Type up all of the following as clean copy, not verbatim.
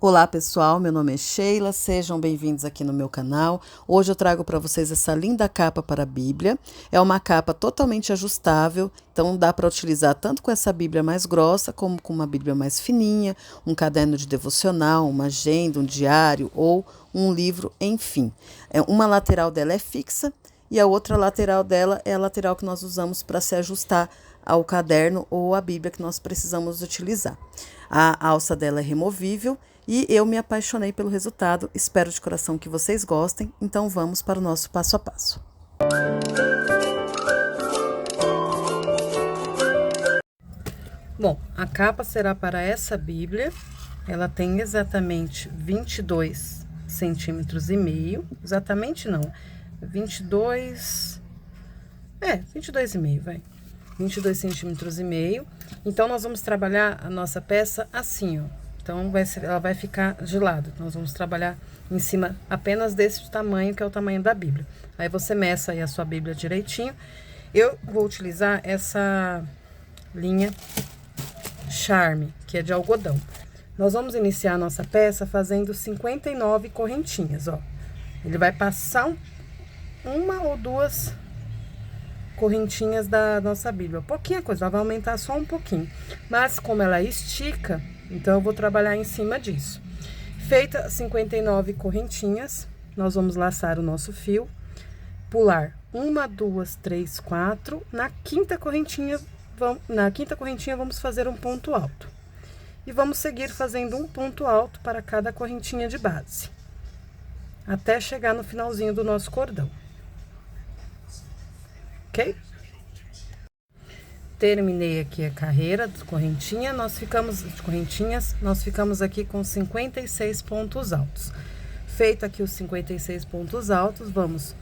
Olá pessoal, meu nome é Sheila, sejam bem-vindos aqui no meu canal. Hoje eu trago para vocês essa linda capa para a Bíblia. É uma capa totalmente ajustável, então dá para utilizar tanto com essa Bíblia mais grossa, como com uma Bíblia mais fininha, um caderno de devocional, uma agenda, um diário ou um livro, enfim. Uma lateral dela é fixa e a outra lateral dela é a lateral que nós usamos para se ajustar ao caderno ou à Bíblia que nós precisamos utilizar. A alça dela é removível e eu me apaixonei pelo resultado. Espero de coração que vocês gostem. Então vamos para o nosso passo a passo. Bom, a capa será para essa Bíblia. Ela tem exatamente 22 centímetros e meio. Exatamente não, 22... 22,5, vai. 22 centímetros e meio. Então, nós vamos trabalhar a nossa peça assim, ó. Então, ela vai ficar de lado. Nós vamos trabalhar em cima apenas desse tamanho, que é o tamanho da Bíblia. Aí, você meça aí a sua Bíblia direitinho. Eu vou utilizar essa linha Charme, que é de algodão. Nós vamos iniciar a nossa peça fazendo 59 correntinhas, ó. Ele vai passar uma ou duas correntinhas da nossa Bíblia. Pouquinha coisa, ela vai aumentar só um pouquinho. Mas como ela estica, então eu vou trabalhar em cima disso. Feita 59 correntinhas, nós vamos laçar o nosso fio, pular 1, 2, 3, 4. Na quinta correntinha vamos fazer um ponto alto. E vamos seguir fazendo um ponto alto para cada correntinha de base, até chegar no finalzinho do nosso cordão. Ok? Terminei aqui a carreira de correntinhas, nós ficamos aqui com 56 pontos altos. Feito aqui os 56 pontos altos, vamos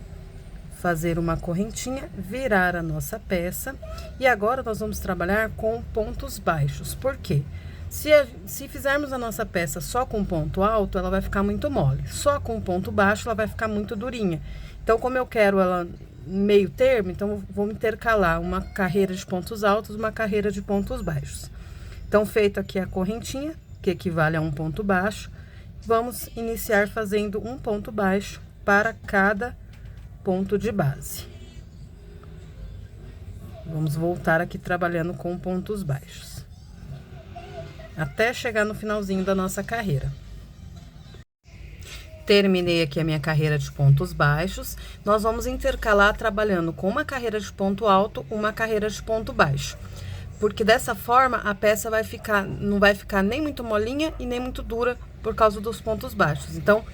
fazer uma correntinha, virar a nossa peça. E agora nós vamos trabalhar com pontos baixos. Por quê? Se fizermos a nossa peça só com ponto alto, ela vai ficar muito mole. Só com ponto baixo, ela vai ficar muito durinha. Então, como eu quero ela meio termo, então vou intercalar uma carreira de pontos altos, uma carreira de pontos baixos. Então, feito aqui a correntinha, que equivale a um ponto baixo, vamos iniciar fazendo um ponto baixo para cada ponto de base. Vamos voltar aqui trabalhando com pontos baixos, até chegar no finalzinho da nossa carreira. Terminei aqui a minha carreira de pontos baixos. Nós vamos intercalar trabalhando com uma carreira de ponto alto, uma carreira de ponto baixo. Porque dessa forma a peça não vai ficar nem muito molinha e nem muito dura por causa dos pontos baixos. Então,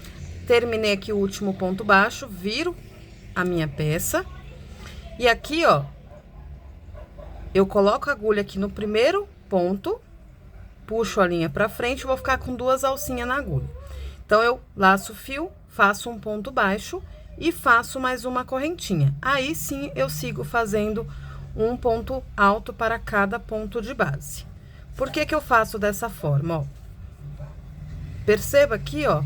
terminei aqui o último ponto baixo, viro a minha peça. E aqui, ó, eu coloco a agulha aqui no primeiro ponto, puxo a linha pra frente e vou ficar com duas alcinhas na agulha. Então, eu laço o fio, faço um ponto baixo e faço mais uma correntinha. Aí, sim, eu sigo fazendo um ponto alto para cada ponto de base. Por que que eu faço dessa forma, ó? Perceba aqui, ó,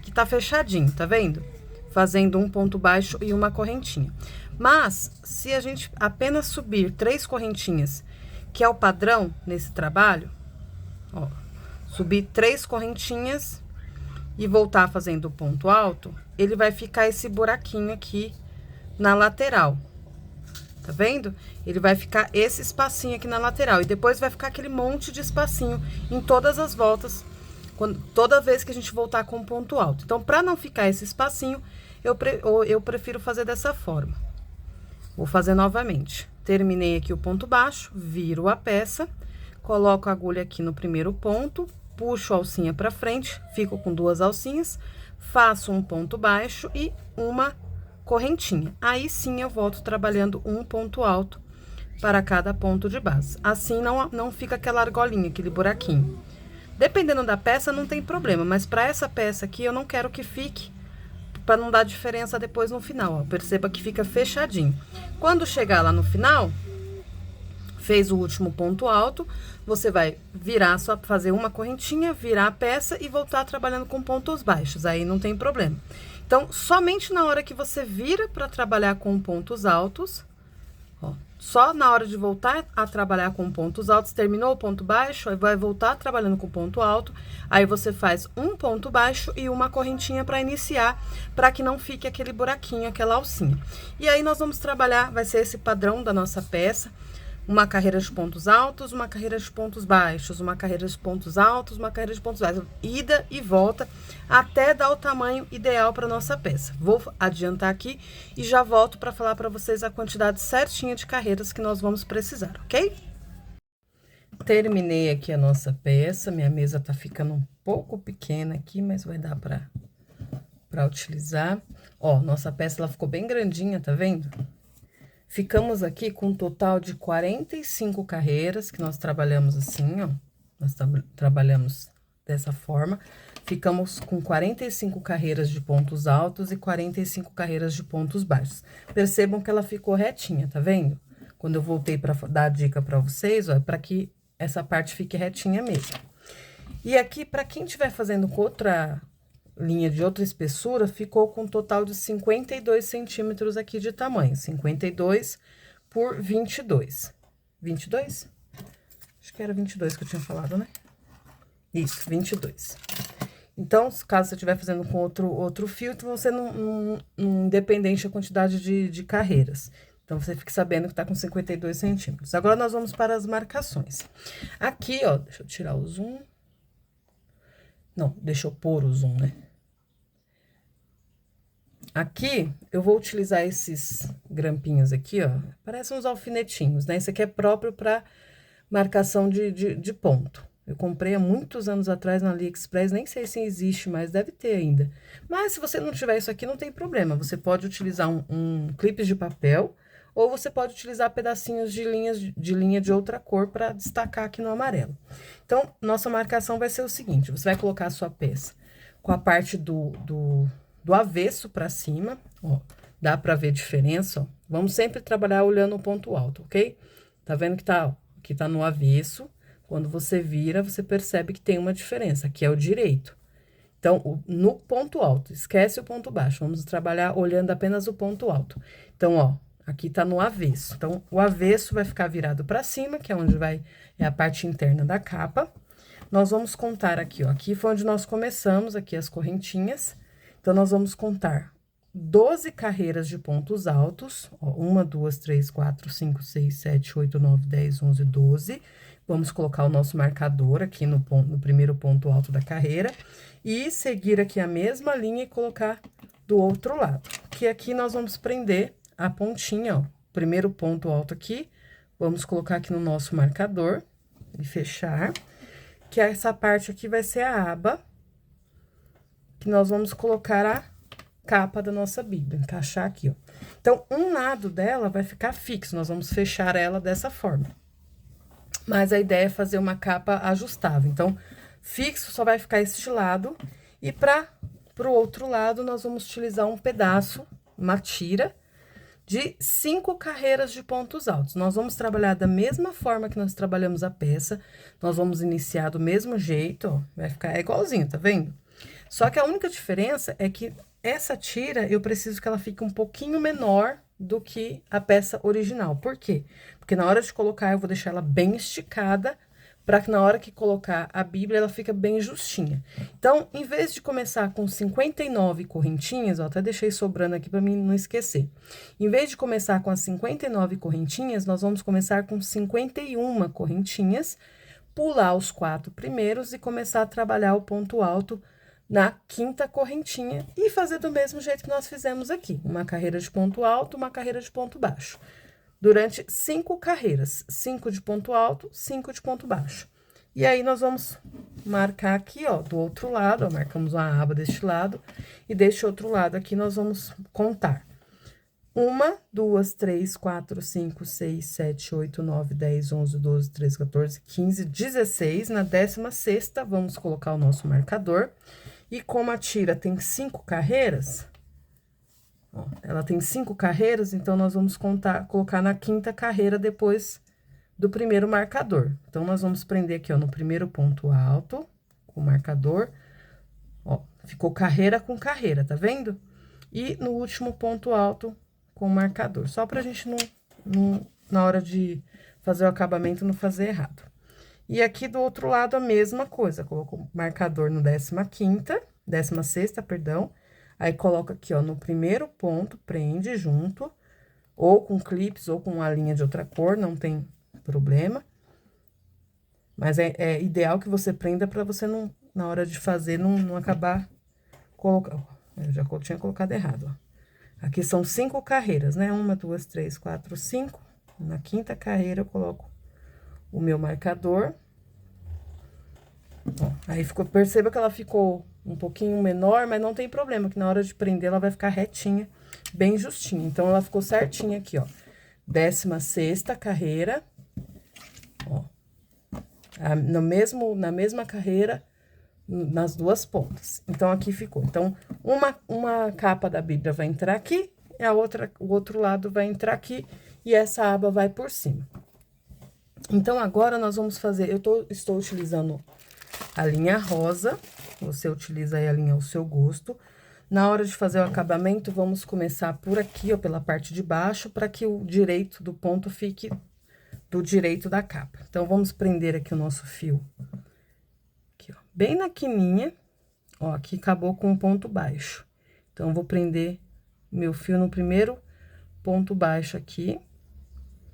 que tá fechadinho, tá vendo? Fazendo um ponto baixo e uma correntinha. Mas, se a gente apenas subir 3 correntinhas, que é o padrão nesse trabalho, ó, subir 3 correntinhas e voltar fazendo o ponto alto, ele vai ficar esse buraquinho aqui na lateral. Tá vendo? Ele vai ficar esse espacinho aqui na lateral. E depois vai ficar aquele monte de espacinho em todas as voltas, toda vez que a gente voltar com o ponto alto. Então, para não ficar esse espacinho, eu prefiro fazer dessa forma. Vou fazer novamente. Terminei aqui o ponto baixo, viro a peça, coloco a agulha aqui no primeiro ponto, puxo a alcinha pra frente, fico com duas alcinhas, faço um ponto baixo e uma correntinha. Aí sim eu volto trabalhando um ponto alto para cada ponto de base. Assim não fica aquela argolinha, aquele buraquinho. Dependendo da peça não tem problema, mas para essa peça aqui eu não quero que fique, para não dar diferença depois no final, ó. Perceba que fica fechadinho. Quando chegar lá no final, fez o último ponto alto, você vai virar, só fazer uma correntinha, virar a peça e voltar trabalhando com pontos baixos, aí não tem problema. Então, somente na hora que você vira para trabalhar com pontos altos, ó, Só na hora de voltar a trabalhar com pontos altos, terminou o ponto baixo, aí vai voltar trabalhando com ponto alto, aí você faz um ponto baixo e uma correntinha para iniciar, para que não fique aquele buraquinho, aquela alcinha. E aí nós vamos trabalhar, vai ser esse padrão da nossa peça, uma carreira de pontos altos, uma carreira de pontos baixos, uma carreira de pontos altos, uma carreira de pontos baixos, ida e volta, até dar o tamanho ideal para nossa peça. Vou adiantar aqui e já volto para falar para vocês a quantidade certinha de carreiras que nós vamos precisar, ok? Terminei aqui a nossa peça, minha mesa tá ficando um pouco pequena aqui, mas vai dar para utilizar. Ó, nossa peça ela ficou bem grandinha, tá vendo? Ficamos aqui com um total de 45 carreiras, que nós trabalhamos assim, ó. Nós trabalhamos dessa forma. Ficamos com 45 carreiras de pontos altos e 45 carreiras de pontos baixos. Percebam que ela ficou retinha, tá vendo? Quando eu voltei para dar a dica para vocês, ó, é para que essa parte fique retinha mesmo. E aqui, para quem estiver fazendo com outra linha de outra espessura, ficou com um total de 52 centímetros aqui de tamanho. 52 por 22. 22? Acho que era 22 que eu tinha falado, né? Isso, 22. Então, caso você estiver fazendo com outro filtro, você não independente da quantidade de carreiras. Então, você fique sabendo que tá com 52 centímetros. Agora, nós vamos para as marcações. Aqui, ó, deixa eu tirar o zoom. Não, deixa eu pôr o zoom, né? Aqui, eu vou utilizar esses grampinhos aqui, ó. Parecem uns alfinetinhos, né? Esse aqui é próprio para marcação de ponto. Eu comprei há muitos anos atrás na AliExpress, nem sei se existe, mas deve ter ainda. Mas, se você não tiver isso aqui, não tem problema. Você pode utilizar um clipe de papel, ou você pode utilizar pedacinhos de linha de outra cor para destacar aqui no amarelo. Então, nossa marcação vai ser o seguinte, você vai colocar a sua peça com a parte do avesso para cima, ó, dá para ver diferença, ó. Vamos sempre trabalhar olhando o ponto alto, ok? Tá vendo que tá, ó, aqui tá no avesso, quando você vira, você percebe que tem uma diferença, aqui é o direito. Então, no ponto alto, esquece o ponto baixo, vamos trabalhar olhando apenas o ponto alto. Então, ó, aqui tá no avesso. Então, o avesso vai ficar virado para cima, que é onde é a parte interna da capa. Nós vamos contar aqui, ó, aqui foi onde nós começamos, aqui as correntinhas. Então, nós vamos contar 12 carreiras de pontos altos, ó, 1, 2, 3, 4, 5, 6, 7, 8, 9, 10, 11, 12. Vamos colocar o nosso marcador aqui no primeiro ponto alto da carreira. E seguir aqui a mesma linha e colocar do outro lado. Que aqui nós vamos prender a pontinha, ó, primeiro ponto alto aqui, vamos colocar aqui no nosso marcador e fechar, que essa parte aqui vai ser a aba, que nós vamos colocar a capa da nossa Bíblia, encaixar aqui, ó. Então, um lado dela vai ficar fixo, nós vamos fechar ela dessa forma. Mas a ideia é fazer uma capa ajustável, então, fixo só vai ficar este lado, e pro outro lado, nós vamos utilizar um pedaço, uma tira, de 5 carreiras de pontos altos. Nós vamos trabalhar da mesma forma que nós trabalhamos a peça, nós vamos iniciar do mesmo jeito, ó, vai ficar igualzinho, tá vendo? Só que a única diferença é que essa tira, eu preciso que ela fique um pouquinho menor do que a peça original. Por quê? Porque na hora de colocar, eu vou deixar ela bem esticada, para que na hora que colocar a Bíblia, ela fica bem justinha. Então, em vez de começar com 59 correntinhas, ó, até deixei sobrando aqui para mim não esquecer. Em vez de começar com as 59 correntinhas, nós vamos começar com 51 correntinhas, pular os 4 primeiros e começar a trabalhar o ponto alto na 5ª correntinha e fazer do mesmo jeito que nós fizemos aqui. Uma carreira de ponto alto, uma carreira de ponto baixo. Durante 5 carreiras, 5 de ponto alto, 5 de ponto baixo. E aí, nós vamos marcar aqui, ó, do outro lado, ó, marcamos uma aba deste lado, e deste outro lado aqui, nós vamos contar. 1, 2, 3, 4, 5, 6, 7, 8, 9, 10, 11, 12, 13, 14, 15, 16. Na 16ª, vamos colocar o nosso marcador. E como a tira tem 5 carreiras... Ó, ela tem 5 carreiras, então, nós vamos colocar na 5ª carreira depois do primeiro marcador. Então, nós vamos prender aqui, ó, no primeiro ponto alto, com o marcador, ó, ficou carreira com carreira, tá vendo? E no último ponto alto, com o marcador, só pra gente não na hora de fazer o acabamento, não fazer errado. E aqui do outro lado, a mesma coisa. Coloco o marcador no 16ª, perdão. Aí, coloco aqui, ó, no primeiro ponto, prende junto, ou com clips, ou com uma linha de outra cor, não tem problema. Mas é ideal que você prenda pra você não, na hora de fazer, não acabar colocando. Eu já tinha colocado errado, ó. Aqui são 5 carreiras, né? 1, 2, 3, 4, 5. Na 5ª carreira, eu coloco o meu marcador. Ó, aí perceba que ela ficou um pouquinho menor, mas não tem problema, que na hora de prender ela vai ficar retinha, bem justinha. Então, ela ficou certinha aqui, ó. 16ª carreira, ó. Na mesma carreira, nas duas pontas. Então, aqui ficou. Então, uma capa da Bíblia vai entrar aqui, e o outro lado vai entrar aqui, e essa aba vai por cima. Então, agora nós vamos fazer, estou utilizando a linha rosa, você utiliza aí a linha ao seu gosto. Na hora de fazer o acabamento, vamos começar por aqui, ó, pela parte de baixo, para que o direito do ponto fique do direito da capa. Então, vamos prender aqui o nosso fio, aqui, ó, bem na quininha, ó, aqui acabou com um ponto baixo. Então, vou prender meu fio no primeiro ponto baixo aqui,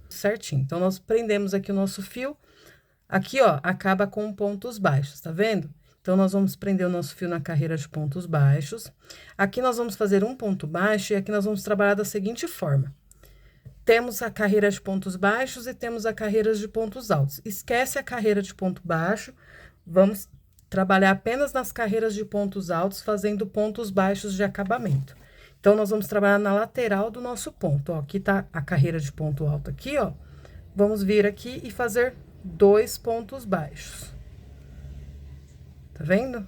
certinho. Então, nós prendemos aqui o nosso fio, aqui, ó, acaba com pontos baixos, tá vendo? Então, nós vamos prender o nosso fio na carreira de pontos baixos. Aqui, nós vamos fazer um ponto baixo e aqui nós vamos trabalhar da seguinte forma. Temos a carreira de pontos baixos e temos a carreira de pontos altos. Esquece a carreira de ponto baixo, vamos trabalhar apenas nas carreiras de pontos altos, fazendo pontos baixos de acabamento. Então, nós vamos trabalhar na lateral do nosso ponto, ó. Aqui tá a carreira de ponto alto aqui, ó. Vamos vir aqui e fazer 2 pontos baixos. Tá vendo?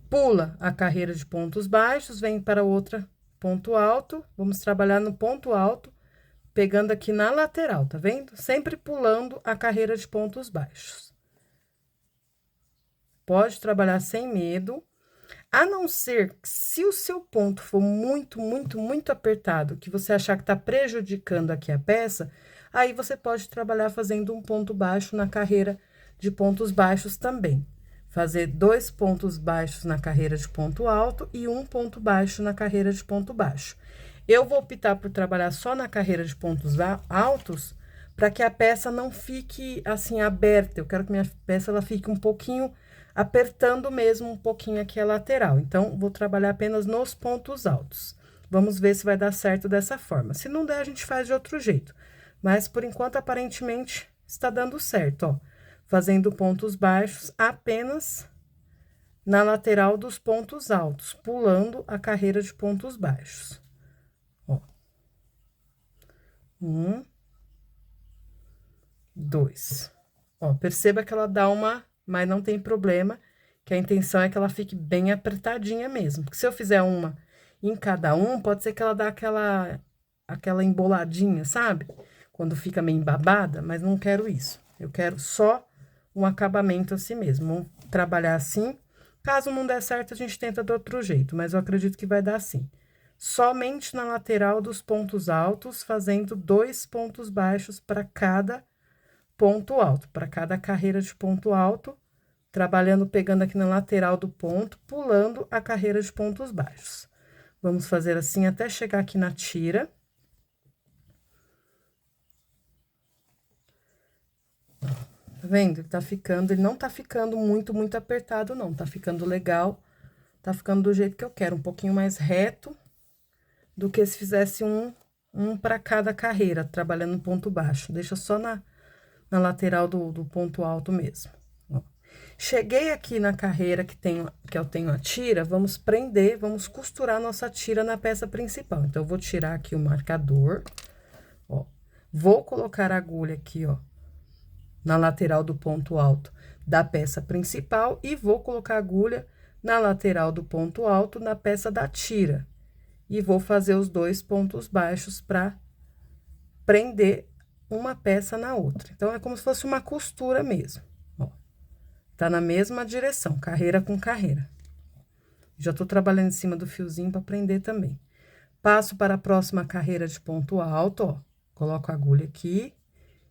Pula a carreira de pontos baixos, vem para outra ponto alto, vamos trabalhar no ponto alto, pegando aqui na lateral, tá vendo? Sempre pulando a carreira de pontos baixos. Pode trabalhar sem medo, a não ser que se o seu ponto for muito, muito, muito apertado, que você achar que tá prejudicando aqui a peça, aí você pode trabalhar fazendo um ponto baixo na carreira de pontos baixos também. Fazer 2 pontos baixos na carreira de ponto alto e 1 ponto baixo na carreira de ponto baixo. Eu vou optar por trabalhar só na carreira de pontos altos, para que a peça não fique assim aberta. Eu quero que minha peça ela fique um pouquinho apertando mesmo um pouquinho aqui a lateral. Então, vou trabalhar apenas nos pontos altos. Vamos ver se vai dar certo dessa forma. Se não der, a gente faz de outro jeito. Mas, por enquanto, aparentemente, está dando certo, ó. Fazendo pontos baixos apenas na lateral dos pontos altos, pulando a carreira de pontos baixos. Ó. 1, 2. Ó, perceba que ela dá uma, mas não tem problema, que a intenção é que ela fique bem apertadinha mesmo. Porque se eu fizer uma em cada um, pode ser que ela dá aquela emboladinha, sabe? Quando fica meio embabada, mas não quero isso. Eu quero só um acabamento assim mesmo. Vamos trabalhar assim. Caso não der certo, a gente tenta de outro jeito, mas eu acredito que vai dar assim. Somente na lateral dos pontos altos, fazendo 2 pontos baixos para cada ponto alto, para cada carreira de ponto alto, trabalhando, pegando aqui na lateral do ponto, pulando a carreira de pontos baixos. Vamos fazer assim até chegar aqui na tira. Tá vendo? Ele não tá ficando muito, muito apertado, não. Tá ficando legal, tá ficando do jeito que eu quero, um pouquinho mais reto do que se fizesse um para cada carreira, trabalhando no ponto baixo. Deixa só na lateral do ponto alto mesmo. Ó. Cheguei aqui na carreira que eu tenho a tira, vamos prender, vamos costurar nossa tira na peça principal. Então, eu vou tirar aqui o marcador, ó. Vou colocar a agulha aqui, ó, na lateral do ponto alto da peça principal e vou colocar a agulha na lateral do ponto alto na peça da tira. E vou fazer os 2 pontos baixos para prender uma peça na outra. Então, é como se fosse uma costura mesmo, ó. Tá na mesma direção, carreira com carreira. Já tô trabalhando em cima do fiozinho para prender também. Passo para a próxima carreira de ponto alto, ó. Coloco a agulha aqui,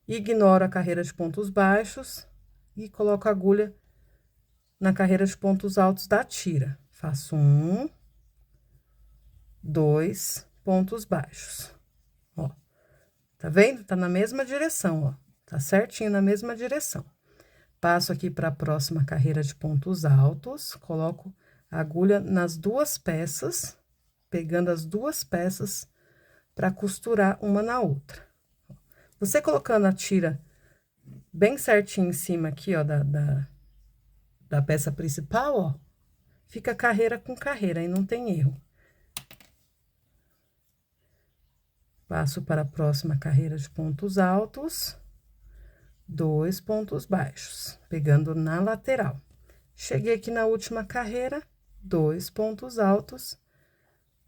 ignoro a carreira de pontos baixos e coloco a agulha na carreira de pontos altos da tira. Faço 1, 2 pontos baixos, ó. Tá vendo? Tá na mesma direção, ó. Tá certinho na mesma direção. Passo aqui para a próxima carreira de pontos altos, coloco a agulha nas duas peças, pegando as duas peças para costurar uma na outra. Você colocando a tira bem certinho em cima aqui, ó, da peça principal, ó, fica carreira com carreira, aí não tem erro. Passo para a próxima carreira de pontos altos, 2 pontos baixos, pegando na lateral. Cheguei aqui na última carreira, 2 pontos altos,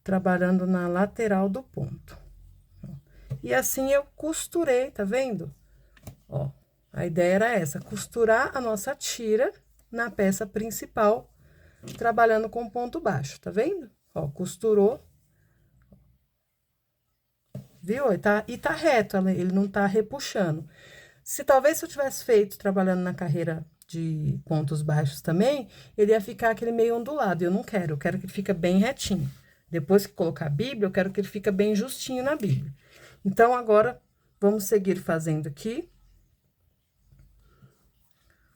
trabalhando na lateral do ponto. E assim eu costurei, tá vendo? Ó, a ideia era essa, costurar a nossa tira na peça principal, trabalhando com ponto baixo, tá vendo? Ó, costurou. Viu? E tá reto, ele não tá repuxando. Se eu tivesse feito trabalhando na carreira de pontos baixos também, ele ia ficar aquele meio ondulado. Eu não quero, eu quero que ele fique bem retinho. Depois que colocar a Bíblia, eu quero que ele fique bem justinho na Bíblia. Então, agora, vamos seguir fazendo aqui.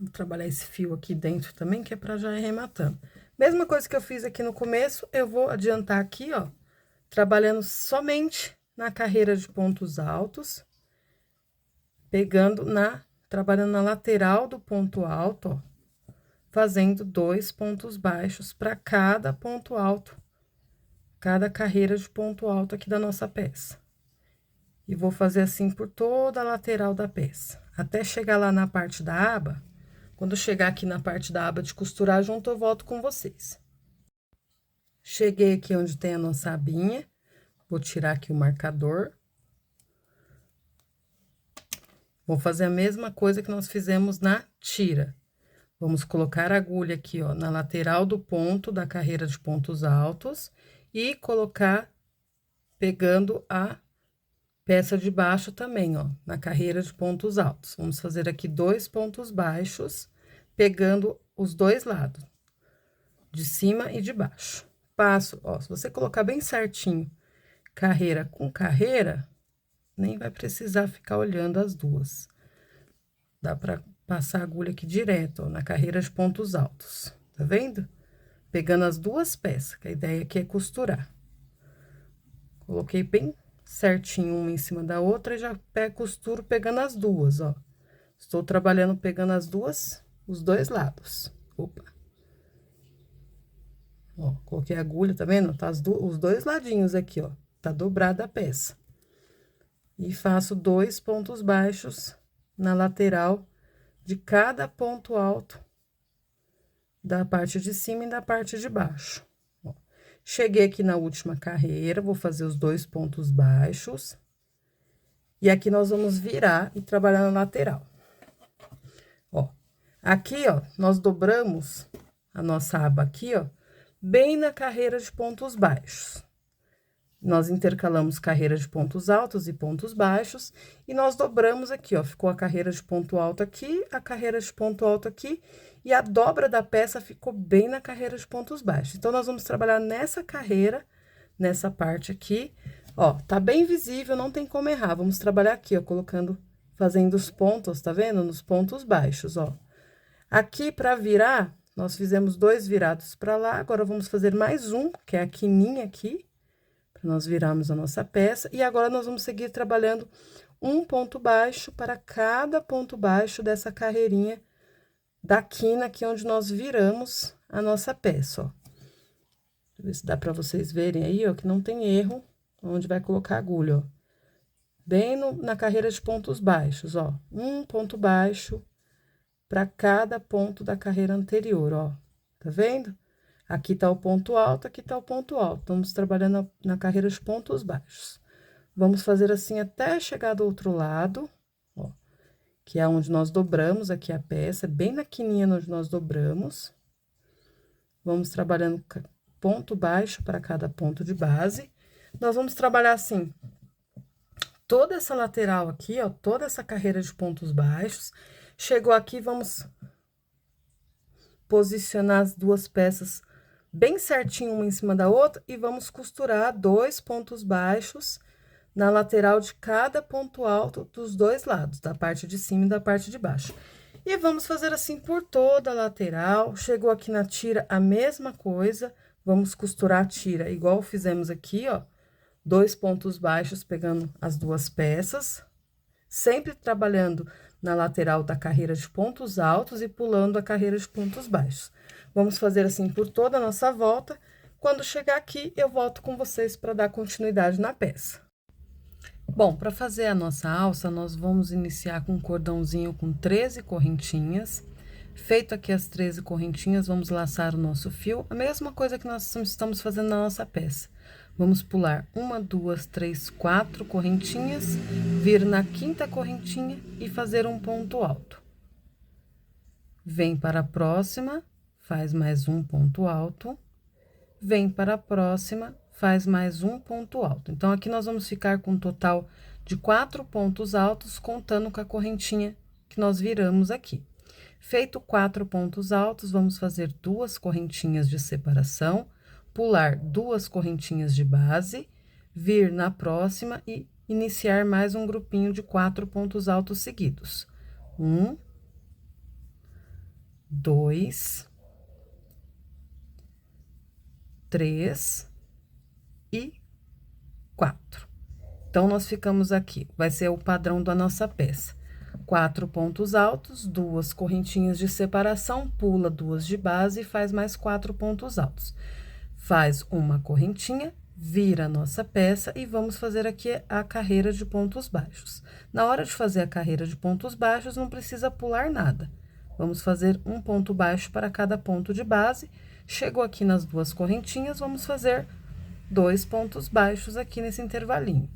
Vou trabalhar esse fio aqui dentro também, que é pra já ir arrematando. Mesma coisa que eu fiz aqui no começo, eu vou adiantar aqui, ó, trabalhando somente na carreira de pontos altos, trabalhando na lateral do ponto alto, ó, fazendo 2 pontos baixos para cada ponto alto, cada carreira de ponto alto aqui da nossa peça. E vou fazer assim por toda a lateral da peça, até chegar lá na parte da aba. Quando chegar aqui na parte da aba de costurar junto, eu volto com vocês. Cheguei aqui onde tem a nossa abinha, vou tirar aqui o marcador. Vou fazer a mesma coisa que nós fizemos na tira. Vamos colocar a agulha aqui, ó, na lateral do ponto da carreira de pontos altos e colocar pegando a peça de baixo também, ó, na carreira de pontos altos. Vamos fazer aqui 2 pontos baixos, pegando os dois lados, de cima e de baixo. Passo, ó, se você colocar bem certinho, carreira com carreira, nem vai precisar ficar olhando as duas. Dá pra passar a agulha aqui direto, ó, na carreira de pontos altos, tá vendo? Pegando as duas peças, que a ideia aqui é costurar. Coloquei bem certinho uma em cima da outra e já costuro pegando as duas, ó. Estou trabalhando pegando as duas, os dois lados. Opa. Ó, coloquei a agulha, tá vendo? Tá os dois ladinhos aqui, ó. Tá dobrada a peça. E faço 2 pontos baixos na lateral de cada ponto alto da parte de cima e da parte de baixo. Ó, cheguei aqui na última carreira, vou fazer os 2 pontos baixos. E aqui nós vamos virar e trabalhar na lateral. Ó, aqui, ó, nós dobramos a nossa aba aqui, ó, bem na carreira de pontos baixos. Nós intercalamos carreira de pontos altos e pontos baixos, e nós dobramos aqui, ó, ficou a carreira de ponto alto aqui, a carreira de ponto alto aqui, e a dobra da peça ficou bem na carreira de pontos baixos. Então, nós vamos trabalhar nessa carreira, nessa parte aqui, ó, tá bem visível, não tem como errar. Vamos trabalhar aqui, ó, fazendo os pontos, tá vendo? Nos pontos baixos, ó. Aqui, pra virar, nós fizemos 2 virados pra lá, agora vamos fazer mais um, que é a quininha aqui, nós viramos a nossa peça, e agora nós vamos seguir trabalhando um ponto baixo para cada ponto baixo dessa carreirinha da quina aqui onde nós viramos a nossa peça, ó. Deixa eu ver se dá para vocês verem aí, ó, que não tem erro onde vai colocar a agulha, ó. Bem na carreira de pontos baixos, ó. Um ponto baixo para cada ponto da carreira anterior, ó. Tá vendo? Aqui tá o ponto alto, aqui tá o ponto alto. Estamos trabalhando na carreira de pontos baixos. Vamos fazer assim até chegar do outro lado, ó, que é onde nós dobramos aqui a peça, bem na quininha onde nós dobramos. Vamos trabalhando ponto baixo para cada ponto de base. Nós vamos trabalhar assim toda essa lateral aqui, ó, toda essa carreira de pontos baixos. Chegou aqui, vamos posicionar as duas peças bem certinho uma em cima da outra e vamos costurar 2 pontos baixos na lateral de cada ponto alto dos dois lados, da parte de cima e da parte de baixo. E vamos fazer assim por toda a lateral. Chegou aqui na tira, a mesma coisa. Vamos costurar a tira igual fizemos aqui, ó. 2 pontos baixos pegando as duas peças, sempre trabalhando na lateral da carreira de pontos altos e pulando a carreira de pontos baixos. Vamos fazer assim por toda a nossa volta. Quando chegar aqui, eu volto com vocês para dar continuidade na peça. Bom, para fazer a nossa alça, nós vamos iniciar com um cordãozinho com 13 correntinhas. Feito aqui as 13 correntinhas, vamos laçar o nosso fio, a mesma coisa que nós estamos fazendo na nossa peça. Vamos pular 1, 2, 3, 4 correntinhas, vir na 5ª correntinha e fazer um ponto alto. Vem para a próxima, faz mais um ponto alto. Vem para a próxima, faz mais um ponto alto. Então, aqui nós vamos ficar com um total de 4 pontos altos, contando com a correntinha que nós viramos aqui. Feito 4 pontos altos, vamos fazer 2 correntinhas de separação, pular 2 correntinhas de base, vir na próxima e iniciar mais um grupinho de 4 pontos altos seguidos. 1, 2, 3 e 4. Então, nós ficamos aqui, vai ser o padrão da nossa peça. 4 pontos altos, 2 correntinhas de separação, pula 2 de base e faz mais 4 pontos altos. Faz uma correntinha, vira a nossa peça e vamos fazer aqui a carreira de pontos baixos. Na hora de fazer a carreira de pontos baixos, não precisa pular nada. Vamos fazer um ponto baixo para cada ponto de base. Chegou aqui nas 2 correntinhas, vamos fazer 2 pontos baixos aqui nesse intervalinho.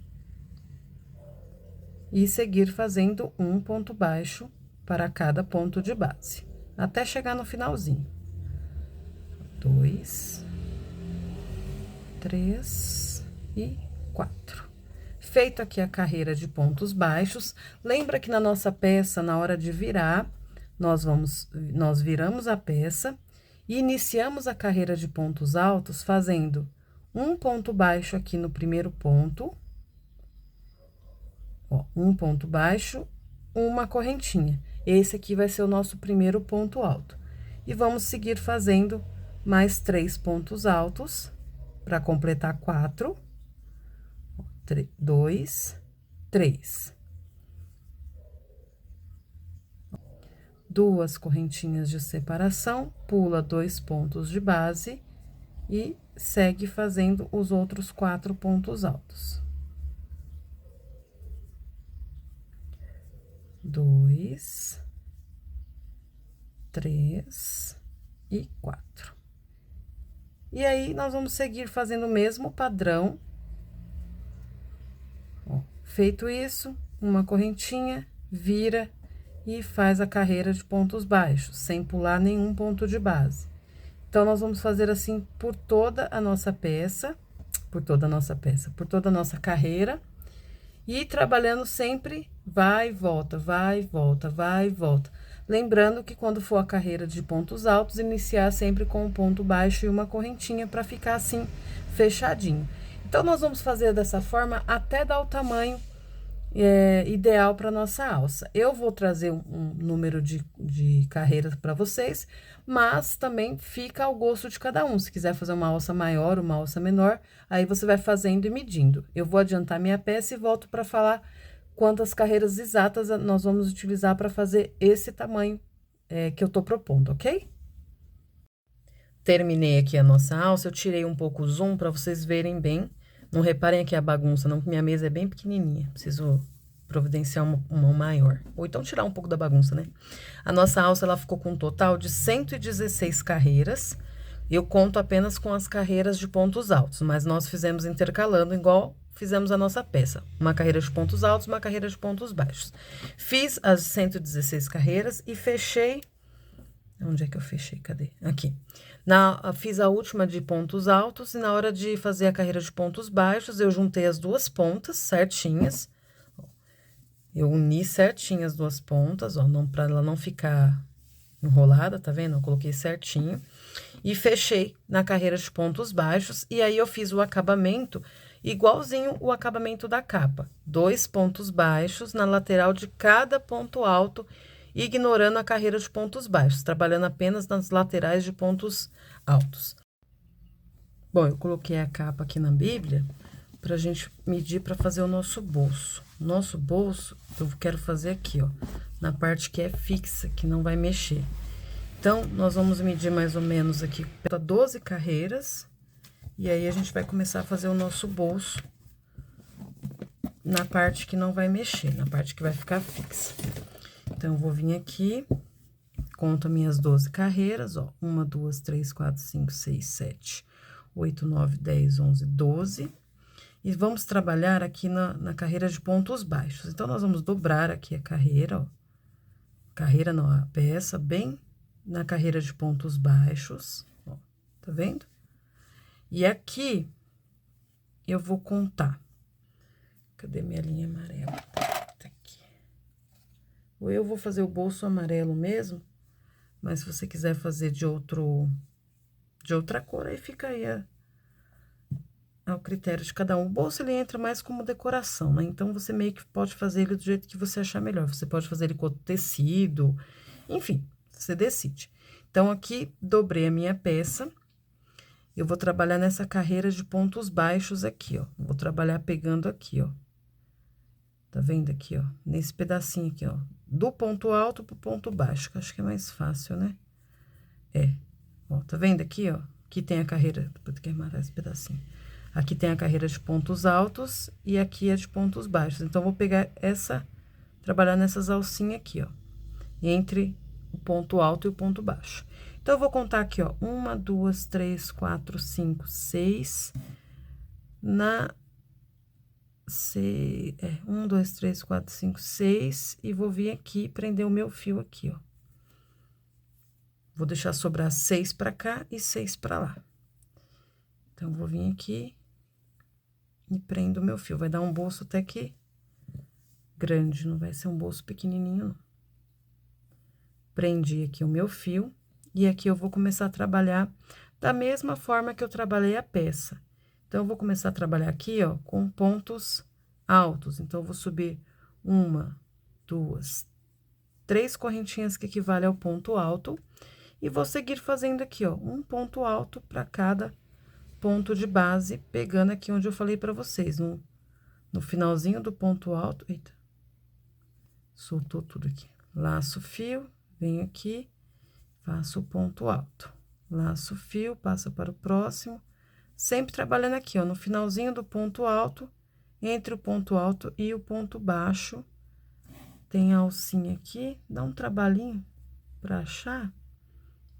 E seguir fazendo um ponto baixo para cada ponto de base, até chegar no finalzinho. 2, 3 e 4. Feito aqui a carreira de pontos baixos, lembra que na nossa peça, na hora de virar, nós viramos a peça e iniciamos a carreira de pontos altos fazendo um ponto baixo aqui no primeiro ponto. Ó, um ponto baixo, uma correntinha. Esse aqui vai ser o nosso primeiro ponto alto. E vamos seguir fazendo mais 3 pontos altos, para completar 4. 2, 3. 2 correntinhas de separação, pula 2 pontos de base e segue fazendo os outros 4 pontos altos. 2, 3 e 4. E aí, nós vamos seguir fazendo o mesmo padrão. Ó, feito isso, uma correntinha, vira e faz a carreira de pontos baixos, sem pular nenhum ponto de base. Então, nós vamos fazer assim por toda a nossa peça, por toda a nossa carreira. E trabalhando sempre vai e volta, vai e volta, vai e volta. Lembrando que quando for a carreira de pontos altos, iniciar sempre com um ponto baixo e uma correntinha para ficar assim fechadinho. Então, nós vamos fazer dessa forma até dar o tamanho ideal para nossa alça. Eu vou trazer um número de carreiras para vocês, mas também fica ao gosto de cada um. Se quiser fazer uma alça maior, uma alça menor, aí você vai fazendo e medindo. Eu vou adiantar minha peça e volto para falar quantas carreiras exatas nós vamos utilizar para fazer esse tamanho que eu tô propondo, ok? Terminei aqui a nossa alça, eu tirei um pouco o zoom para vocês verem bem. Não reparem aqui a bagunça, não, que minha mesa é bem pequenininha. Preciso providenciar uma maior. Ou então tirar um pouco da bagunça, né? A nossa alça, ela ficou com um total de 116 carreiras. Eu conto apenas com as carreiras de pontos altos, mas nós fizemos intercalando igual fizemos a nossa peça. Uma carreira de pontos altos, uma carreira de pontos baixos. Fiz as 116 carreiras e fechei... Onde é que eu fechei? Cadê? Aqui. Fiz a última de pontos altos e na hora de fazer a carreira de pontos baixos, eu juntei as duas pontas certinhas, Eu uni certinho as duas pontas, ó, pra ela não ficar enrolada, tá vendo? Eu coloquei certinho. E fechei na carreira de pontos baixos, e aí eu fiz o acabamento igualzinho o acabamento da capa. 2 pontos baixos na lateral de cada ponto alto, ignorando a carreira de pontos baixos, trabalhando apenas nas laterais de pontos altos. Bom, eu coloquei a capa aqui na Bíblia pra gente medir para fazer o nosso bolso. Nosso bolso, eu quero fazer aqui, ó, na parte que é fixa, que não vai mexer. Então, nós vamos medir mais ou menos aqui 12 carreiras, e aí a gente vai começar a fazer o nosso bolso na parte que não vai mexer, na parte que vai ficar fixa. Então, eu vou vir aqui, conto minhas 12 carreiras, ó, 1, 2, 3, 4, 5, 6, 7, 8, 9, 10, 11, 12. E vamos trabalhar aqui na carreira de pontos baixos. Então, nós vamos dobrar aqui a carreira, ó. Carreira não, a peça bem na carreira de pontos baixos, ó, tá vendo? E aqui, eu vou contar. Cadê minha linha amarela? Tá aqui. Ou eu vou fazer o bolso amarelo mesmo, mas se você quiser fazer de outra cor, aí fica aí ao critério de cada um. O bolso, ele entra mais como decoração, né? Então, você meio que pode fazer ele do jeito que você achar melhor. Você pode fazer ele com tecido, enfim, você decide. Então, aqui, dobrei a minha peça. Eu vou trabalhar nessa carreira de pontos baixos aqui, ó. Vou trabalhar pegando aqui, ó. Tá vendo aqui, ó? Nesse pedacinho aqui, ó. Do ponto alto pro ponto baixo, que acho que é mais fácil, né? É. Ó, tá vendo aqui, ó? Aqui tem a carreira... Depois que armar esse pedacinho. Aqui tem a carreira de pontos altos e aqui é de pontos baixos. Então, vou pegar trabalhar nessas alcinhas aqui, ó. Entre o ponto alto e o ponto baixo. Então, eu vou contar aqui, ó. 1, 2, 3, 4, 5, 6. 1, 2, 3, 4, 5, 6. E vou vir aqui prender o meu fio aqui, ó. Vou deixar sobrar 6 pra cá e 6 pra lá. Então, vou vir aqui e prendo o meu fio. Vai dar um bolso até que grande, não vai ser um bolso pequenininho, não. Prendi aqui o meu fio, e aqui eu vou começar a trabalhar da mesma forma que eu trabalhei a peça. Então, eu vou começar a trabalhar aqui, ó, com pontos altos. Então, eu vou subir 1, 2, 3 correntinhas que equivale ao ponto alto, e vou seguir fazendo aqui, ó, um ponto alto para cada ponto de base, pegando aqui onde eu falei para vocês, no finalzinho do ponto alto. Eita, soltou tudo aqui. Laço o fio, venho aqui, faço o ponto alto. Laço o fio, passa para o próximo, sempre trabalhando aqui, ó, no finalzinho do ponto alto, entre o ponto alto e o ponto baixo. Tem a alcinha aqui, dá um trabalhinho para achar,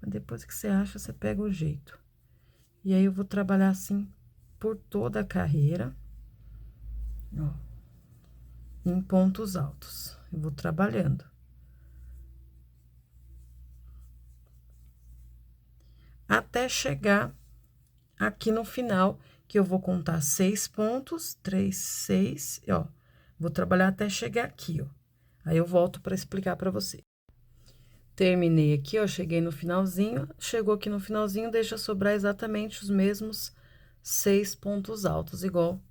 mas depois que você acha, você pega o jeito. E aí, eu vou trabalhar assim por toda a carreira, ó, em pontos altos. Eu vou trabalhando. Até chegar aqui no final, que eu vou contar 6 pontos, 3, 6, ó. Vou trabalhar até chegar aqui, ó. Aí, eu volto para explicar para você. Terminei aqui, ó, cheguei no finalzinho, chegou aqui no finalzinho, deixa sobrar exatamente os mesmos 6 pontos altos, igual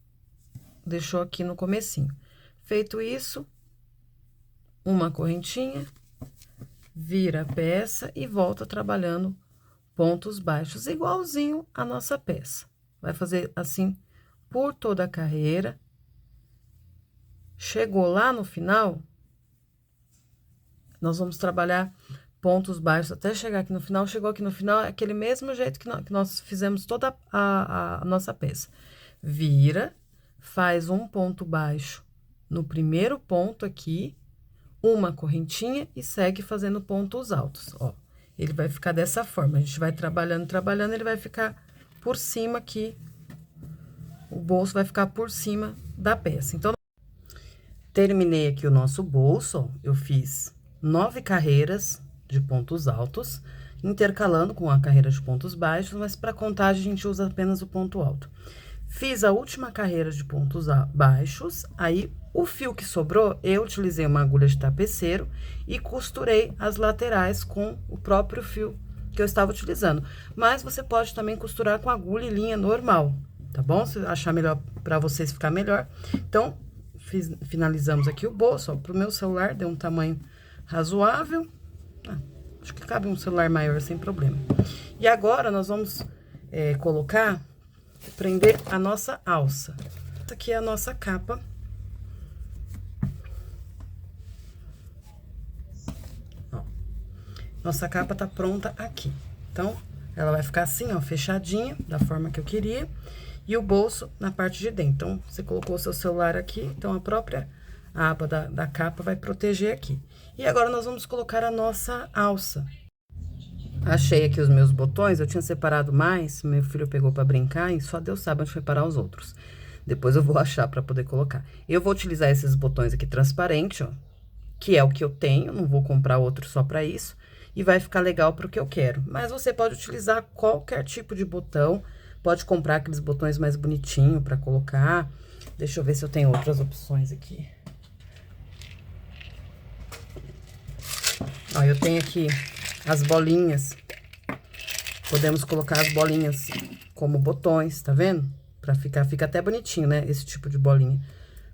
deixou aqui no comecinho. Feito isso, uma correntinha, vira a peça e volta trabalhando pontos baixos, igualzinho a nossa peça. Vai fazer assim por toda a carreira. Chegou lá no final, nós vamos trabalhar pontos baixos até chegar aqui no final. Chegou aqui no final, é aquele mesmo jeito que nós fizemos toda a nossa peça. Vira, faz um ponto baixo no primeiro ponto aqui, uma correntinha e segue fazendo pontos altos, ó. Ele vai ficar dessa forma, a gente vai trabalhando, ele vai ficar por cima aqui, o bolso vai ficar por cima da peça. Então, terminei aqui o nosso bolso, ó, eu fiz 9 carreiras de pontos altos, intercalando com a carreira de pontos baixos, mas para contagem a gente usa apenas o ponto alto. Fiz a última carreira de pontos baixos, aí O fio que sobrou, eu utilizei uma agulha de tapeceiro e costurei as laterais com o próprio fio que eu estava utilizando. Mas você pode também costurar com agulha e linha normal, tá bom? Se achar melhor para vocês ficar melhor. Então, finalizamos aqui o bolso, ó. Pro meu celular deu um tamanho razoável. Acho que cabe um celular maior sem problema. E agora, nós vamos prender a nossa alça. Essa aqui é a nossa capa. Ó, nossa capa tá pronta aqui. Então, ela vai ficar assim, ó, fechadinha, da forma que eu queria. E o bolso na parte de dentro. Então, você colocou o seu celular aqui, então a própria aba da capa vai proteger aqui. E agora, nós vamos colocar a nossa alça. Achei aqui os meus botões, eu tinha separado mais, meu filho pegou pra brincar e só Deus sabe onde foi parar os outros. Depois eu vou achar pra poder colocar. Eu vou utilizar esses botões aqui transparente, ó, que é o que eu tenho, não vou comprar outro só pra isso. E vai ficar legal pro que eu quero. Mas você pode utilizar qualquer tipo de botão, pode comprar aqueles botões mais bonitinhos pra colocar. Deixa eu ver se eu tenho outras opções aqui. Ó, eu tenho aqui as bolinhas. Podemos colocar as bolinhas como botões, tá vendo? Pra fica até bonitinho, né? Esse tipo de bolinha.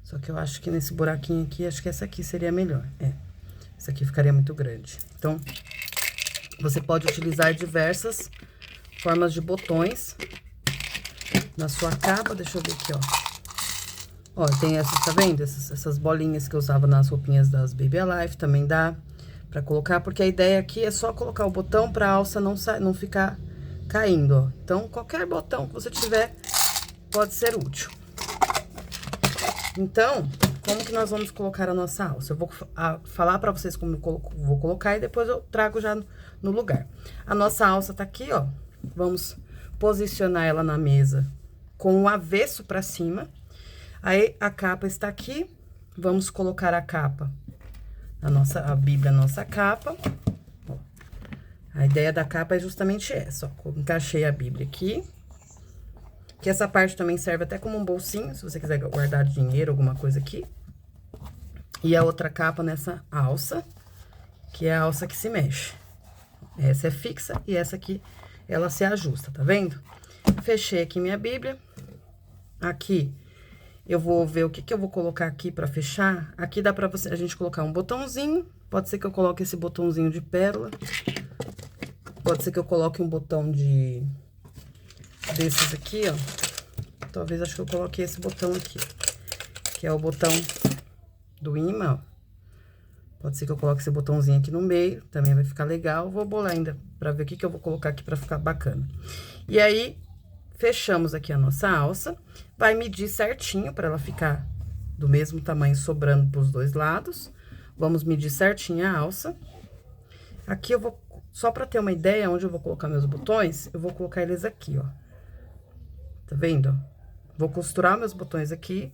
Só que eu acho que nesse buraquinho aqui, acho que essa aqui seria melhor. Essa aqui ficaria muito grande. Então, você pode utilizar diversas formas de botões na sua capa. Deixa eu ver aqui, ó. Ó, tem essas, tá vendo? Essas bolinhas que eu usava nas roupinhas das Baby Alive, também dá pra colocar, porque a ideia aqui é só colocar o botão pra alça não ficar caindo, ó. Então, qualquer botão que você tiver pode ser útil. Então, como que nós vamos colocar a nossa alça? Eu vou falar pra vocês como eu vou colocar e depois eu trago já no lugar. A nossa alça tá aqui, ó. Vamos posicionar ela na mesa com o avesso pra cima. Aí, a capa está aqui. Vamos colocar a capa, a Bíblia, a nossa capa. Ó, a ideia da capa é justamente essa, ó. Encaixei a Bíblia aqui. Que essa parte também serve até como um bolsinho, se você quiser guardar dinheiro, alguma coisa aqui. E a outra capa nessa alça, que é a alça que se mexe. Essa é fixa e essa aqui, ela se ajusta, tá vendo? Fechei aqui minha Bíblia. Aqui, eu vou ver o que eu vou colocar aqui pra fechar. Aqui dá pra a gente colocar um botãozinho. Pode ser que eu coloque esse botãozinho de pérola. Pode ser que eu coloque um botão desses aqui, ó. Talvez, acho que eu coloquei esse botão aqui, que é o botão do imã, ó. Pode ser que eu coloque esse botãozinho aqui no meio, também vai ficar legal. Vou bolar ainda pra ver o que eu vou colocar aqui pra ficar bacana. E aí, fechamos aqui a nossa alça. Vai medir certinho pra ela ficar do mesmo tamanho, sobrando pros dois lados. Vamos medir certinho a alça. Aqui eu vou, só pra ter uma ideia onde eu vou colocar meus botões, eu vou colocar eles aqui, ó. Tá vendo? Vou costurar meus botões aqui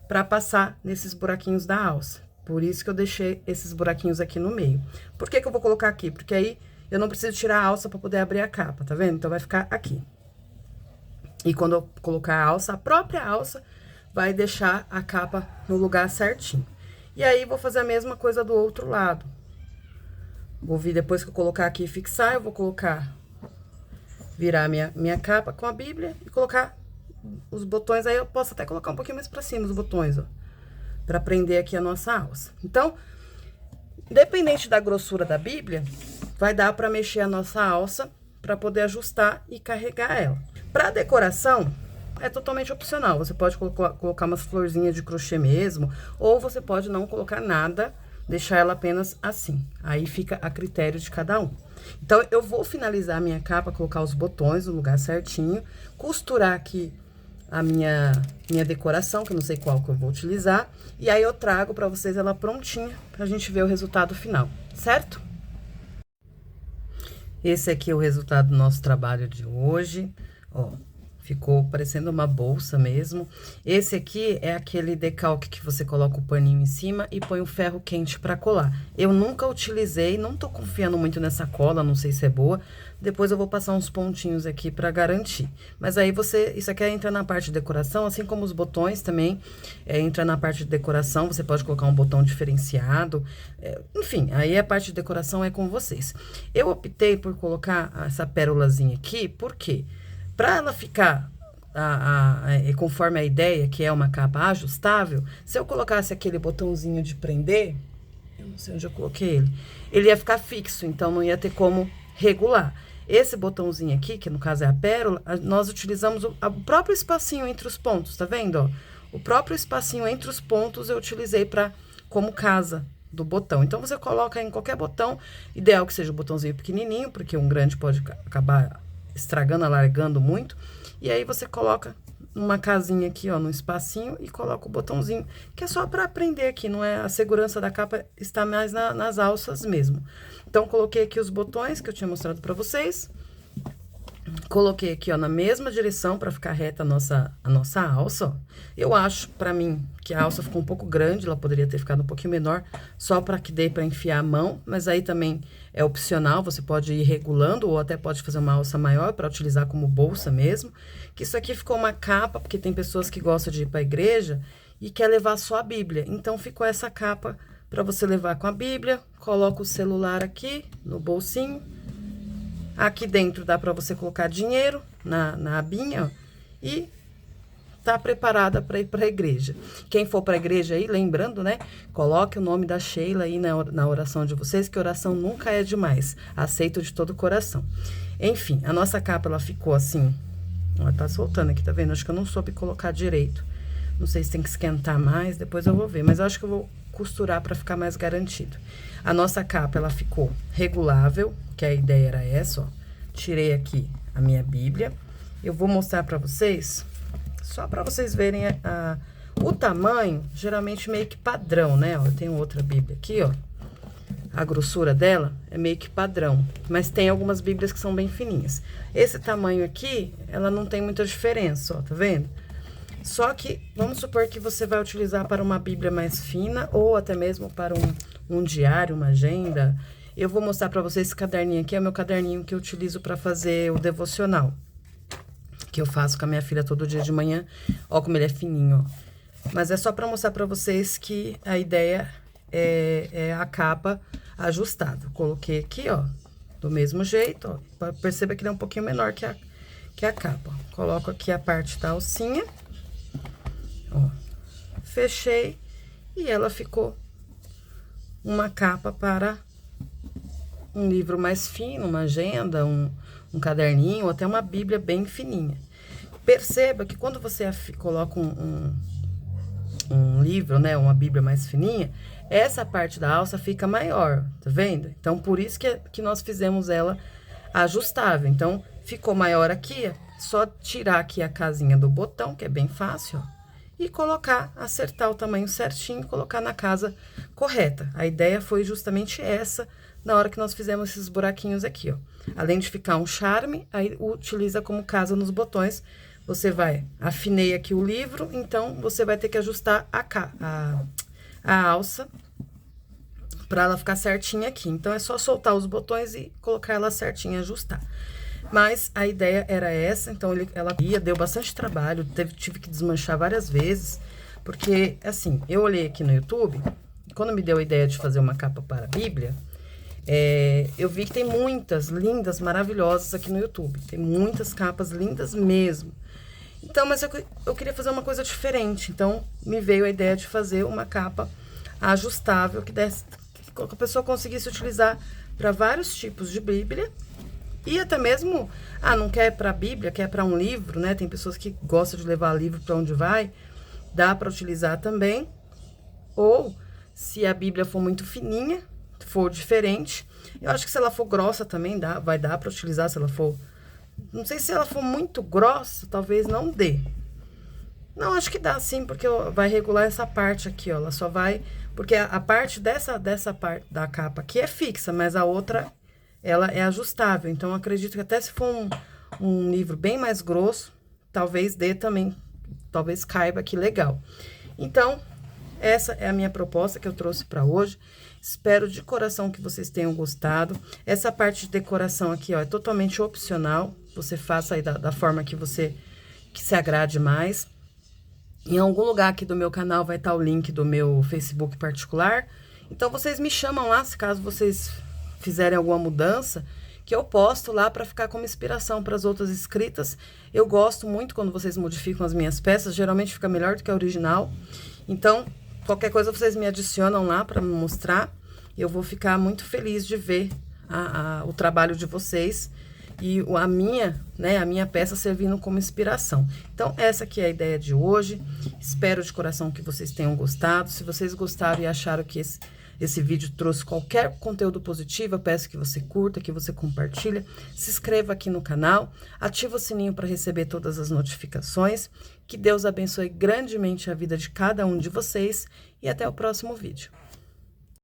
pra passar nesses buraquinhos da alça. Por isso que eu deixei esses buraquinhos aqui no meio. Por que que eu vou colocar aqui? Porque aí eu não preciso tirar a alça pra poder abrir a capa, tá vendo? Então, vai ficar aqui. E quando eu colocar a alça, a própria alça vai deixar a capa no lugar certinho. E aí, vou fazer a mesma coisa do outro lado. Vou vir, depois que eu colocar aqui e fixar, eu vou virar minha capa com a Bíblia e colocar os botões. Aí, eu posso até colocar um pouquinho mais pra cima os botões, ó. Pra prender aqui a nossa alça. Então, independente da grossura da Bíblia, vai dar pra mexer a nossa alça pra poder ajustar e carregar ela. Pra decoração, é totalmente opcional. Você pode colocar umas florzinhas de crochê mesmo, ou você pode não colocar nada, deixar ela apenas assim. Aí fica a critério de cada um. Então, eu vou finalizar a minha capa, colocar os botões no lugar certinho, costurar aqui a minha decoração, que eu não sei qual que eu vou utilizar, e aí eu trago pra vocês ela prontinha, pra gente ver o resultado final, certo? Esse aqui é o resultado do nosso trabalho de hoje, ó. Ficou parecendo uma bolsa mesmo. Esse aqui é aquele decalque que você coloca o paninho em cima e põe o ferro quente para colar. Eu nunca utilizei, não tô confiando muito nessa cola, não sei se é boa. Depois eu vou passar uns pontinhos aqui para garantir. Mas aí isso aqui entra na parte de decoração, assim como os botões também entra na parte de decoração. Você pode colocar um botão diferenciado. Enfim, aí a parte de decoração é com vocês. Eu optei por colocar essa pérolazinha aqui, por quê? Para ela ficar conforme a ideia, que é uma capa ajustável, se eu colocasse aquele botãozinho de prender, eu não sei onde eu coloquei ele ia ficar fixo, então não ia ter como regular. Esse botãozinho aqui, que no caso é a pérola, nós utilizamos o próprio espacinho entre os pontos, tá vendo, ó? O próprio espacinho entre os pontos eu utilizei como casa do botão. Então, você coloca em qualquer botão, ideal que seja um botãozinho pequenininho, porque um grande pode acabar estragando, alargando muito. E aí, você coloca uma casinha aqui, ó, no espacinho e coloca o botãozinho, que é só para prender aqui, não é? A segurança da capa está mais nas alças mesmo. Então, coloquei aqui os botões que eu tinha mostrado para vocês. Coloquei aqui, ó, na mesma direção para ficar reta a nossa alça, ó. Eu acho, para mim, que a alça ficou um pouco grande, ela poderia ter ficado um pouquinho menor, só para que dê para enfiar a mão, mas aí também é opcional, você pode ir regulando ou até pode fazer uma alça maior para utilizar como bolsa mesmo. Que isso aqui ficou uma capa, porque tem pessoas que gostam de ir para a igreja e quer levar só a Bíblia. Então, ficou essa capa para você levar com a Bíblia, coloca o celular aqui no bolsinho. Aqui dentro dá para você colocar dinheiro na abinha, ó, e tá preparada para ir para a igreja. Quem for para a igreja aí, lembrando, né? Coloque o nome da Sheila aí na oração de vocês, que oração nunca é demais. Aceito de todo o coração. Enfim, a nossa capa, ela ficou assim. Ela tá soltando aqui, tá vendo? Acho que eu não soube colocar direito. Não sei se tem que esquentar mais, depois eu vou ver. Mas eu acho que eu vou costurar para ficar mais garantido. A nossa capa, ela ficou regulável, que a ideia era essa, ó. Tirei aqui a minha Bíblia. Eu vou mostrar para vocês, só para vocês verem o tamanho, geralmente meio que padrão, né? Ó, eu tenho outra Bíblia aqui, ó. A grossura dela é meio que padrão, mas tem algumas Bíblias que são bem fininhas. Esse tamanho aqui, ela não tem muita diferença, ó, tá vendo? Só que, vamos supor que você vai utilizar para uma Bíblia mais fina, ou até mesmo para um diário, uma agenda. Eu vou mostrar para vocês esse caderninho aqui, é o meu caderninho que eu utilizo para fazer o devocional, que eu faço com a minha filha todo dia de manhã. Ó como ele é fininho, ó. Mas é só para mostrar para vocês que a ideia é a capa ajustável. Coloquei aqui, ó, do mesmo jeito, ó. Perceba que ele é um pouquinho menor que a capa. Ó. Coloco aqui a parte da alcinha, ó. Fechei e ela ficou uma capa para um livro mais fino, uma agenda, um caderninho, ou até uma Bíblia bem fininha. Perceba que quando você coloca um livro, né, uma Bíblia mais fininha, essa parte da alça fica maior, tá vendo? Então, por isso que nós fizemos ela ajustável. Então, ficou maior aqui, só tirar aqui a casinha do botão, que é bem fácil, ó, e colocar, acertar o tamanho certinho e colocar na casa correta. A ideia foi justamente essa, na hora que nós fizemos esses buraquinhos aqui, ó. Além de ficar um charme, aí utiliza como casa nos botões. Você afinei aqui o livro, então você vai ter que ajustar a alça para ela ficar certinha aqui. Então, é só soltar os botões e colocar ela certinha, ajustar. Mas a ideia era essa, então ela deu bastante trabalho, tive que desmanchar várias vezes, porque, assim, eu olhei aqui no YouTube, quando me deu a ideia de fazer uma capa para a Bíblia, eu vi que tem muitas lindas, maravilhosas aqui no YouTube, tem muitas capas lindas mesmo. Então, mas eu queria fazer uma coisa diferente, então me veio a ideia de fazer uma capa ajustável, que a pessoa conseguisse utilizar para vários tipos de Bíblia. E até mesmo, não quer para a Bíblia, quer para um livro, né? Tem pessoas que gostam de levar livro para onde vai, dá para utilizar também. Ou, se a Bíblia for muito fininha, for diferente, eu acho que se ela for grossa também vai dar para utilizar. Se ela for, não sei, se ela for muito grossa, talvez não dê. Não, acho que dá sim, porque vai regular essa parte aqui, ó. Ela só vai, porque a parte dessa parte da capa aqui é fixa, mas a outra, ela é ajustável. Então, eu acredito que até se for um livro bem mais grosso, talvez dê também, talvez caiba aqui legal. Então, essa é a minha proposta que eu trouxe para hoje. Espero de coração que vocês tenham gostado. Essa parte de decoração aqui, ó, é totalmente opcional. Você faça aí da forma que se agrade mais. Em algum lugar aqui do meu canal vai estar o link do meu Facebook particular. Então, vocês me chamam lá, se caso vocês fizerem alguma mudança, que eu posto lá para ficar como inspiração para as outras inscritas. Eu gosto muito quando vocês modificam as minhas peças, geralmente fica melhor do que a original. Então, qualquer coisa vocês me adicionam lá para me mostrar. Eu vou ficar muito feliz de ver o trabalho de vocês e a minha peça servindo como inspiração. Então, essa aqui é a ideia de hoje. Espero de coração que vocês tenham gostado. Se vocês gostaram e acharam que esse vídeo trouxe qualquer conteúdo positivo, eu peço que você curta, que você compartilhe, se inscreva aqui no canal, ativa o sininho para receber todas as notificações. Que Deus abençoe grandemente a vida de cada um de vocês e até o próximo vídeo.